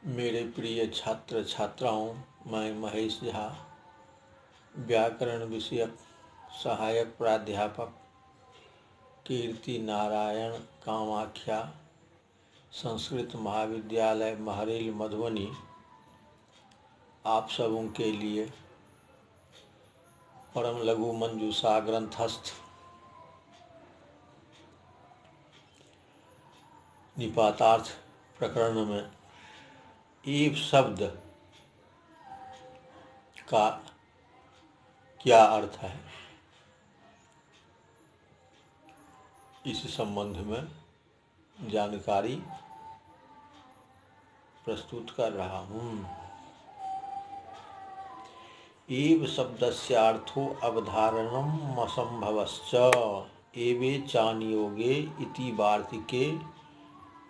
मेरे प्रिय छात्र छात्राओं, मैं महेश झा, व्याकरण विषयक सहायक प्राध्यापक, कीर्ति नारायण कामाख्या, संस्कृत महाविद्यालय महरेल मधुबनी, आप सबों के लिए परम लघु मंजूषा ग्रंथस्थ निपातार्थ प्रकरण में एव शब्द का क्या अर्थ है, इस संबंध में जानकारी प्रस्तुत कर रहा हूँ। एव शब्दस्यार्थो अवधारणम् असंभवश्च एवे चानियोगे इति वार्तिके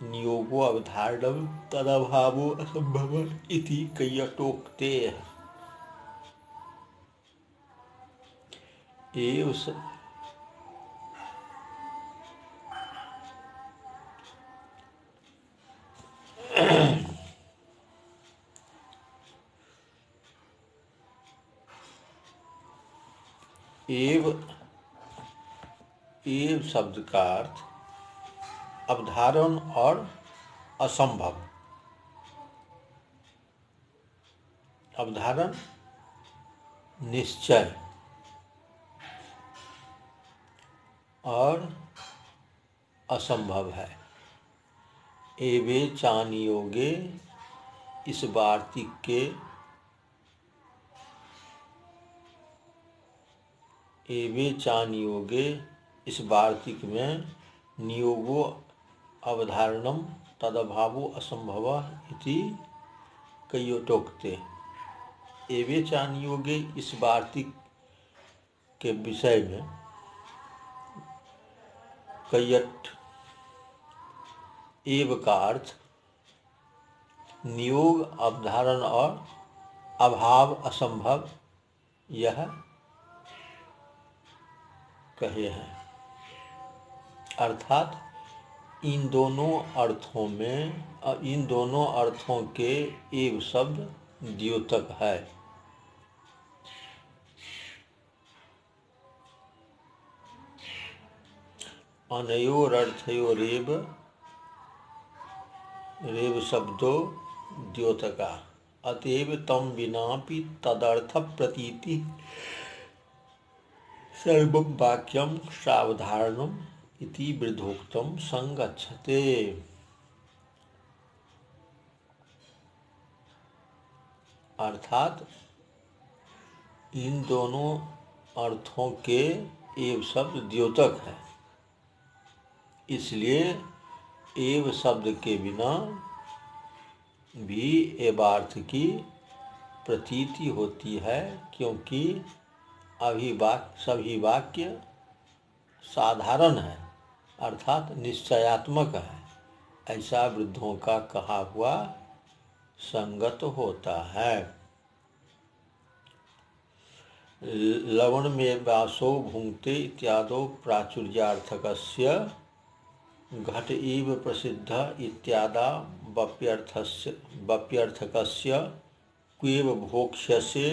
नियोगो अवधारणं तदभावो असंभवः इति कैयटोक्तेः। एव शब्द का अर्थ अवधारण और असंभव। अवधारण निश्चय और असंभव है। एवे चानियोगे इस वार्तिक के एवे चानियोगे इस वार्तिक में नियोगो अवधारणम तदभावो असंभवः इति कैयटोक्ते। एवे चानियोगे इस वार्तिक के विषय में कैयट एव का अर्थ नियोग, अवधारण और अभाव, असंभव, यह कहे हैं। अर्थात इन दोनों अर्थों के एव शब्द द्योतक है। अनयोरर्थयोरेव रेव शब्दो द्योतका अतएव तम विनापि तदर्थ प्रतीति सर्वं वाक्यं सावधारणम् इति वृद्धोक्तम संगच्छते। अर्थात इन दोनों अर्थों के एव शब्द द्योतक है, इसलिए एव शब्द के बिना भी एवार्थ की प्रतीति होती है, क्योंकि सभी वाक्य साधारण है, अर्थात निश्चयात्मक है। ऐसा वृद्धों का कहा हुआ संगत होता है। लवण में वासो भुंक्ते इत्यादो प्राचुर्यार्थकस्य घट इव प्रसिद्ध इत्यादा वप्यर्थकस्य क्वेव भोक्ष्यसे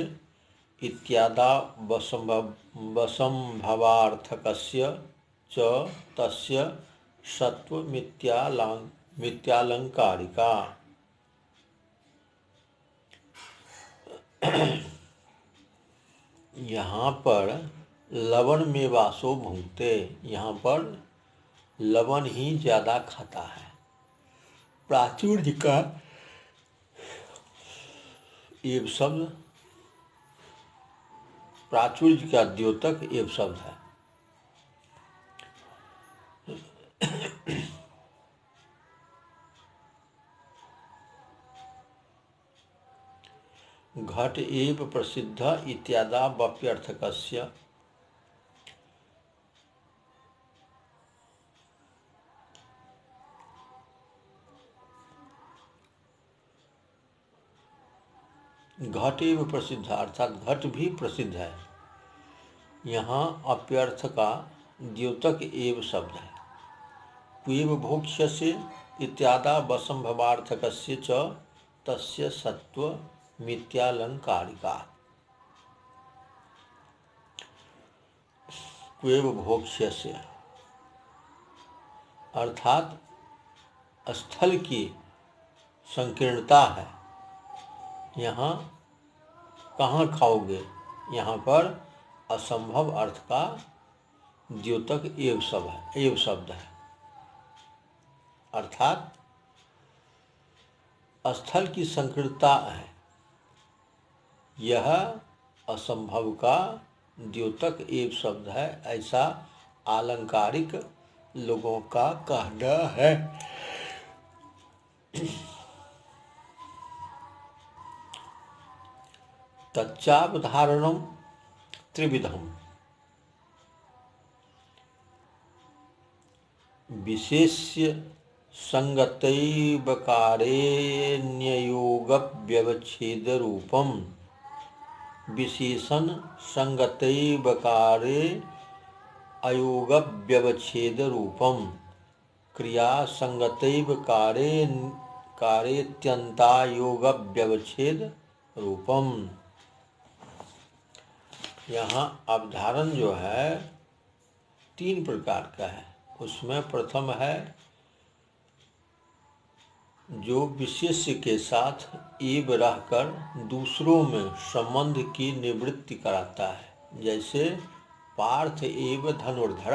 इत्यादा वसंभवार्थकस्य च तस्य सत्व मिथ्यालंकारिका। यहाँ पर लवण में वासो भुंक्ते, यहाँ पर लवण ही ज़्यादा खाता है। प्राचुर्य का एव शब्द, प्राचुर्य का द्योतक एव शब्द है। घट एव प्रसिद्ध इत्यादा वप्यर्थकस्य घट एव प्रसिद्ध अर्थात घट भी प्रसिद्ध है। यहाँ अप्यर्थ का द्योतक एव शब्द है। क्वेव भोक्ष्यसे इत्यादा वसंभवार्थकस्य च तस्य सत्व मिथ्यालंकारिका क्वेव भोक्ष्यस्य, अर्थात स्थल की संकीर्णता है, यहाँ कहाँ खाओगे, यहाँ पर असंभव अर्थ का द्योतक एव शब्द है, अर्थात स्थल की संकीर्णता है, यह असंभव का द्योतक एव शब्द है, ऐसा आलंकारिक लोगों का कहना है। तच्चावधारणम त्रिविधम, विशेष्य संगतैवकारेण्ययोगव्यवच्छेद रूपम, विशेषण संगतैवकारे अयोगव्यवच्छेद रूपम, क्रिया संगतैवकारेत्यंतायोगव्यवच्छेद रूपम। यहाँ अवधारण जो है 3 प्रकार का है। उसमें प्रथम है जो विशेष्य के साथ एव रहकर दूसरों में संबंध की निवृत्ति कराता है, जैसे पार्थ एव धनुर्धर,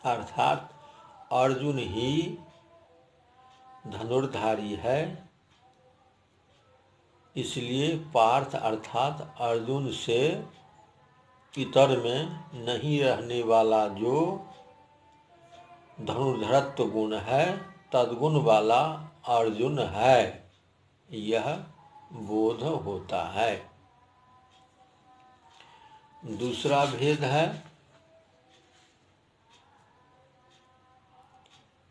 अर्थात अर्जुन ही धनुर्धारी है, इसलिए पार्थ अर्थात अर्जुन से इतर में नहीं रहने वाला जो धनुर्धरत्व गुण है, तद्गुण वाला अर्जुन है, यह बोध होता है। दूसरा भेद है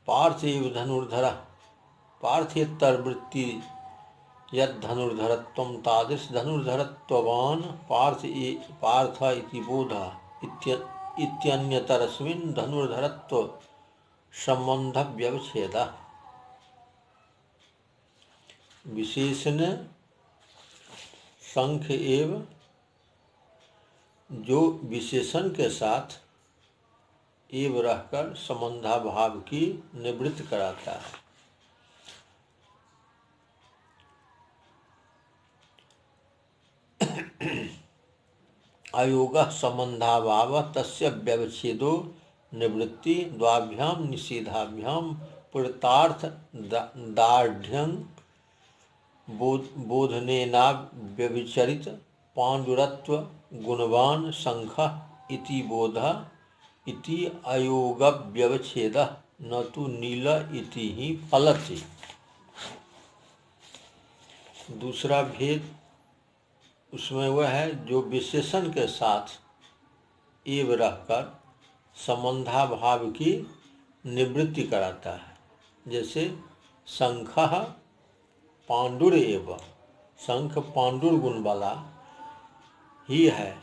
पार्थ एव धनुर्धर, पार्थेतर वृत्ति यद धनुर्धरत्वं तादृश धनुर्धरत्ववान पार्थ इति बोधा इत्यन्यतरस्मिन् धनुर्धरत्व संबंध व्यवच्छेद। विशेषण संख्य एव जो विशेषण के साथ एव रहकर संबंधाभाव की निवृत्ति कराता है। अयोग संबंधाभाव तस्य व्यवच्छेदो निवृत्ति द्वाभ्याम निषेधाभ्याम पुरतार्थ दार्ढ्यं बोधनेना व्यभिचरित पांडुरत्व गुणवान संख्य इति बोध इति अयोग व्यवच्छेद न तो नील इति ही फलति। दूसरा भेद उसमें वह है जो विशेषण के साथ एव रहकर संबंधाभाव की निवृत्ति कराता है, जैसे शंख पांडुर एव, शंख पांडुर गुण वाला ही है।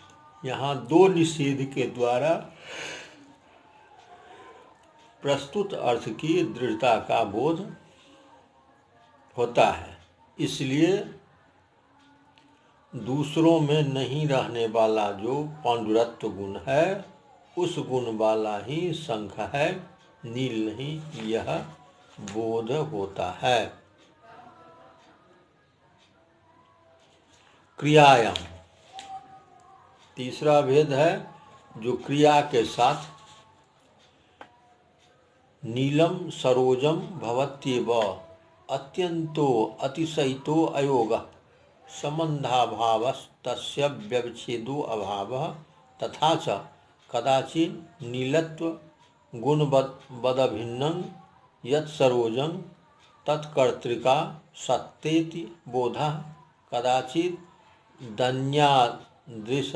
यहाँ 2 निषेध के द्वारा प्रस्तुत अर्थ की दृढ़ता का बोध होता है, इसलिए दूसरों में नहीं रहने वाला जो पांडुरत्व गुण है उस गुण वाला ही शंख है, नील नहीं, यह बोध होता है। क्रियायाम तीसरा भेद है जो क्रिया के साथ नीलम सरोजम भवत्येव अत्यंतो अतिशयितो अयोग संबंधाभावस्तस्य व्यवच्छेदो अभावः तथा च कदाचित् नीलत्व गुणवदभिन्नं यत् सरोजं तत्कर्तृका सत्तेति बोधः कदाचित् दन्यादृश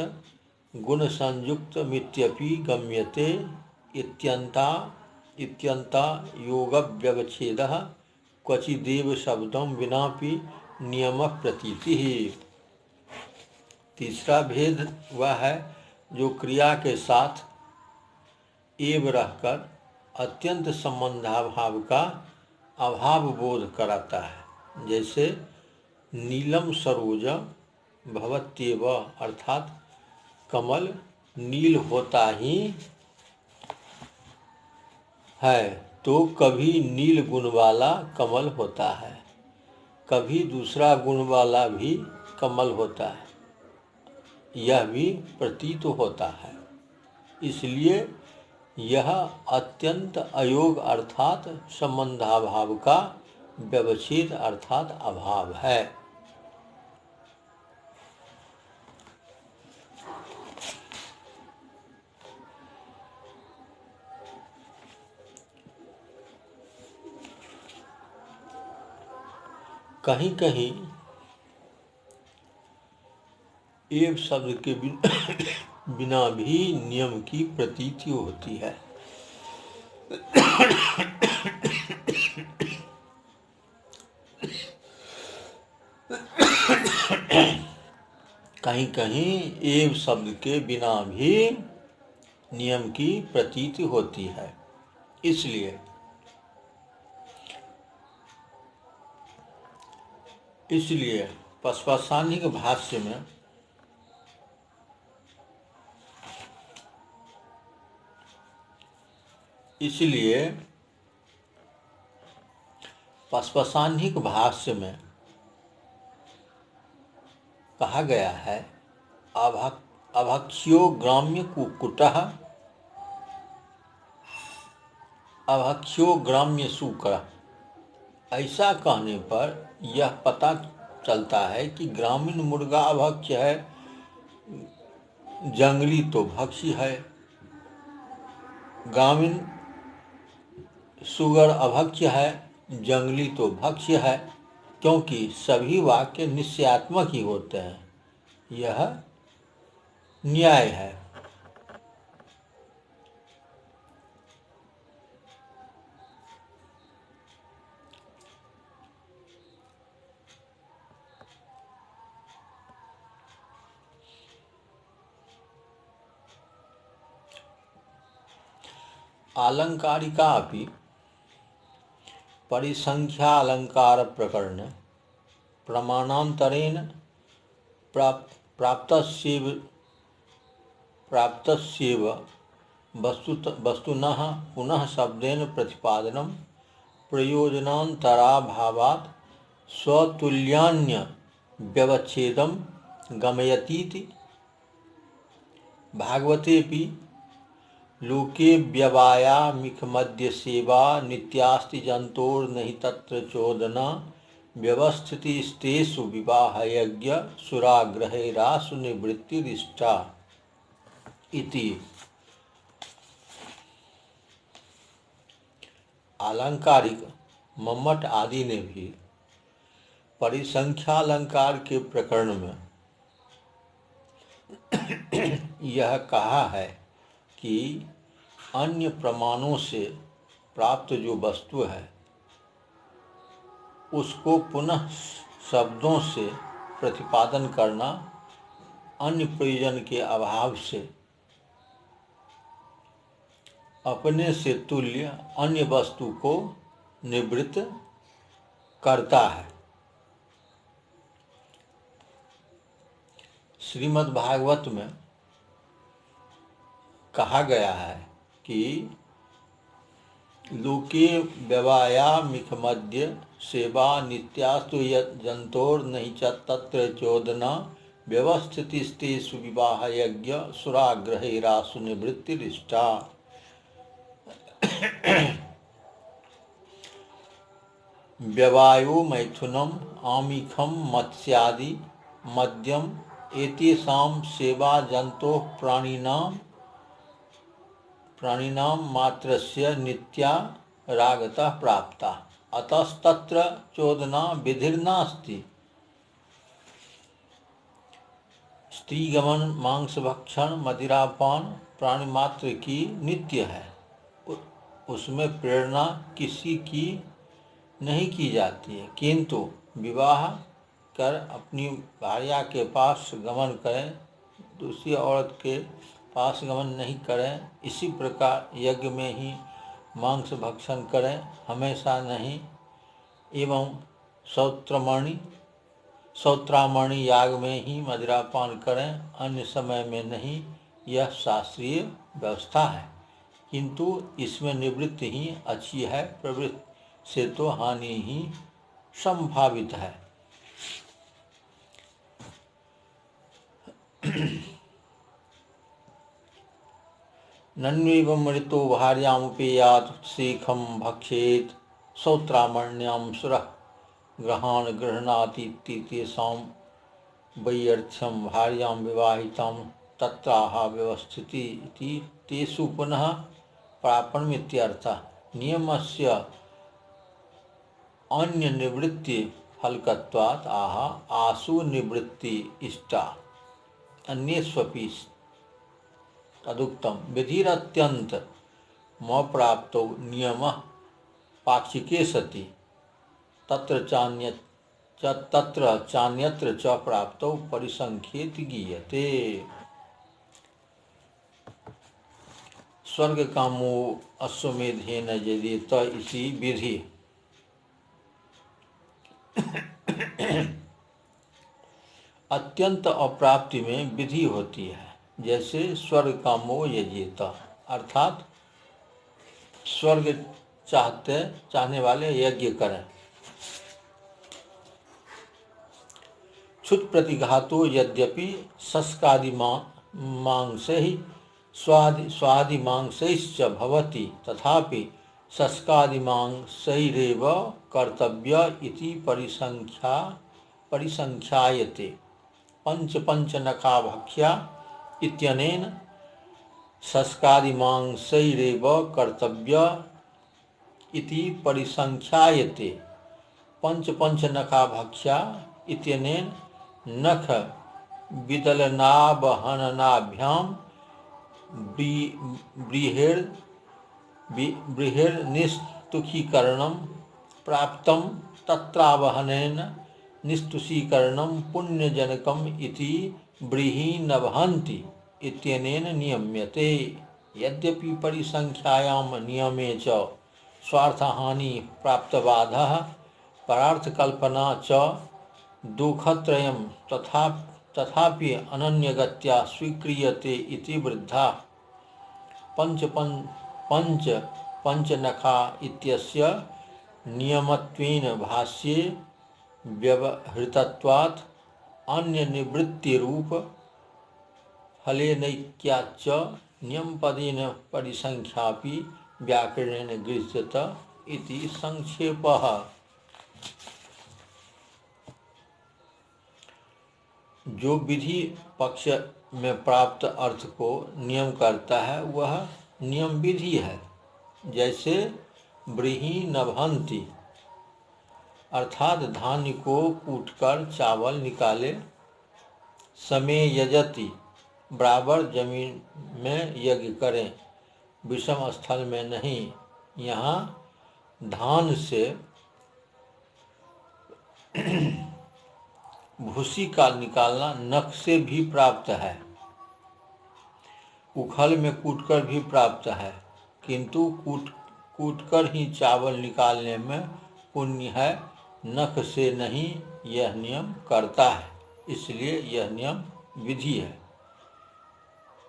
गुणसंयुक्तमित्यपि गम्यते इत्यन्ता योगव्यवच्छेदः क्वचिदेव शब्दं विनापि नियम प्रतीति। तीसरा भेद वह है जो क्रिया के साथ एव रहकर अत्यंत संबंधाभाव का अभाव बोध कराता है। जैसे नीलम सरोजम भवत्येव, अर्थात कमल नील होता ही है, तो कभी नील गुण वाला कमल होता है, कभी दूसरा गुण वाला भी कमल होता है, यह भी प्रतीत होता है। इसलिए यह अत्यंत अयोग अर्थात संबंधाभाव का व्यवच्छेद अर्थात अभाव है। कहीं कहीं एव शब्द के बिना भी नियम की प्रतीति होती है। कहीं कहीं एव शब्द के बिना भी नियम की प्रतीति होती है। इसलिए पशुपाशानिक भाष्य में कहा गया है अभक्ष्यो ग्राम्य कुक्कुटः अभक्ष्यो ग्राम्य शूकरः। ऐसा कहने पर यह पता चलता है कि ग्रामीण मुर्गा अभक्ष्य है, जंगली तो भक्षी है। ग्रामीण सुगर अभक्ष्य है, जंगली तो भक्ष्य है, क्योंकि सभी वाक्य निश्चयात्मक ही होते हैं। यह न्याय है। आलंकारिका अपि परिसंख्या अलंकार प्रकरण प्रमाणांतरेण प्राप्तस्यैव वस्तुनः पुनः शब्देन प्रतिपादनं प्रयोजनान्तराभावात् स्वतुल्यान्य व्यवच्छेदं गमयतीति। भागवतेऽपि लोके व्यवायामिकमद्य सेवा नित्यास्ति जन्तोर्नहि तत्र चोदना व्यवस्थितिस्तेषु विवाहयज्ञ सुराग्रहेरासु निवृत्तिरिष्टा इति। आलंकारिक मम्मट आदि ने भी परिसंख्या अलंकार के प्रकरण में यह कहा है कि अन्य प्रमाणों से प्राप्त जो वस्तु है उसको पुनः शब्दों से प्रतिपादन करना अन्य प्रयोजन के अभाव से अपने से तुल्य अन्य वस्तु को निवृत्त करता है। श्रीमद् भागवत में कहा गया है कि लोके व्यवायामिकमद्य सेवा नित्यास्तु जन्तोर्नहि च तत्र चोदना व्यवस्थितिस्तेषु विवाहयज्ञ सुराग्रहेरासु निवृत्तिरिष्टा। व्यवायो मैथुनम आमिखम मत्स्यादि मद्यम एतेषां सेवा जन्तोः प्राणिनां मात्रस्य नित्या रागतः प्राप्ता अतस्तत्र चोदना विधिर्नास्ति। स्त्रीगमन मांसभक्षण मदिरापान प्राणी मात्र की नित्य है, उसमें प्रेरणा किसी की नहीं की जाती है, किंतु विवाह कर अपनी भार्या के पास गमन करें, दूसरी औरत के पास गमन नहीं करें। इसी प्रकार यज्ञ में ही मांस भक्षण करें, हमेशा नहीं, एवं सौत्रामणि याग में ही मदिरापान करें, अन्य समय में नहीं, यह शास्त्रीय व्यवस्था है। किंतु इसमें निवृत्ति ही अच्छी है, प्रवृत्ति से तो हानि ही संभावित है। नन्वेव मृतो भार्यामुपेयात् शीखम भक्षेत सौत्रामण्यां सुरः गृह्णाति तेषां वैयर्थ्यं भार्यां विवाहितां तत्राह व्यवस्थिति इति तेषु पुनः प्रापणमित्यर्थः। नियमस्य अन्य निवृत्ति फलकत्वात् आह आसु निवृत्ति इष्टा अन्येष्वपि तदुक्तम। विधिरत्यंत म प्राप्तो नियमः पाक्षिके सति तत्र चान्यत्र च प्राप्तो परिसंख्येति गीयते। स्वर्ग कामो अश्वमेधेन यजेत इति विधि। अत्यंत अप्राप्ति में विधि होती है, जैसे स्वर्ग कामो यजेत, अर्थात स्वर्ग चाहने वाले यज्ञ करें। क्षुत प्रतिघातो यद्यपि शस्कादि मांसे ही स्वादि मांसैश्च भवति, तथापि शस्कादि मांसैरेव कर्तव्य इति परिसंख्यायते। पंच नखा भक्ष्या इत्यनेन शस्कादि मांसैरेव कर्तव्य इति परिसंख्यायते। पंच नखा भक्ष्या इत्यनेन नख विदलनावहननाभ्यां बृहेर्निस्तुखीकरणं प्राप्तं तत्रावहनेन निस्तुषीकरणं पुण्यजनकम् इति ब्रीहीनवहन्ति इत्यनेन नियम्यते। यद्यपि परिसंख्यायां नियमे च स्वार्थहानि प्राप्तबाधः परार्थकल्पना च दुःखत्रयं तथापि अनन्यगत्या स्वीक्रियते इति वृद्धा। पंचनखा इत्यस्य नियमत्वेन भाष्ये व्यवहृतत्वात् अन्यनिवृत्तिरूप फलेनैक्याच्च नियमपदेन परिसंख्यापि व्याकरणेन गृह्यत इति संक्षेपः। जो विधि पक्ष में प्राप्त अर्थ को नियम करता है वह नियम विधि है। जैसे ब्रीहीनवहन्ति अर्थात धान्य को कूटकर चावल निकाले, समय यजति बराबर जमीन में यज्ञ करें, विषम स्थल में नहीं। यहाँ धान से भूसी का निकालना नख से भी प्राप्त है, उखल में कूटकर भी प्राप्त है, किंतु कूटकर ही चावल निकालने में पुण्य है, नख से नहीं। यह नियम करता है, इसलिए यह नियम विधि है।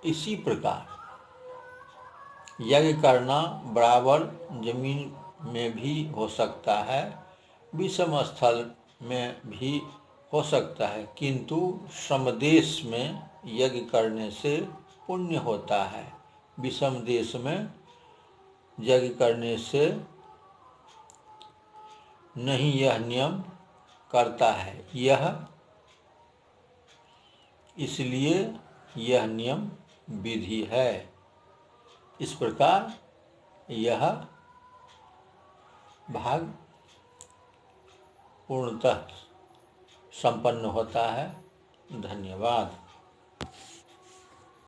इसी प्रकार यज्ञ करना बराबर जमीन में भी हो सकता है, विषम स्थल में भी हो सकता है, किंतु श्रमदेश में यज्ञ करने से पुण्य होता है, विषम देश में यज्ञ करने से नहीं। यह नियम करता है, इसलिए यह नियम विधि है। इस प्रकार यह भाग पूर्णतः संपन्न होता है। धन्यवाद।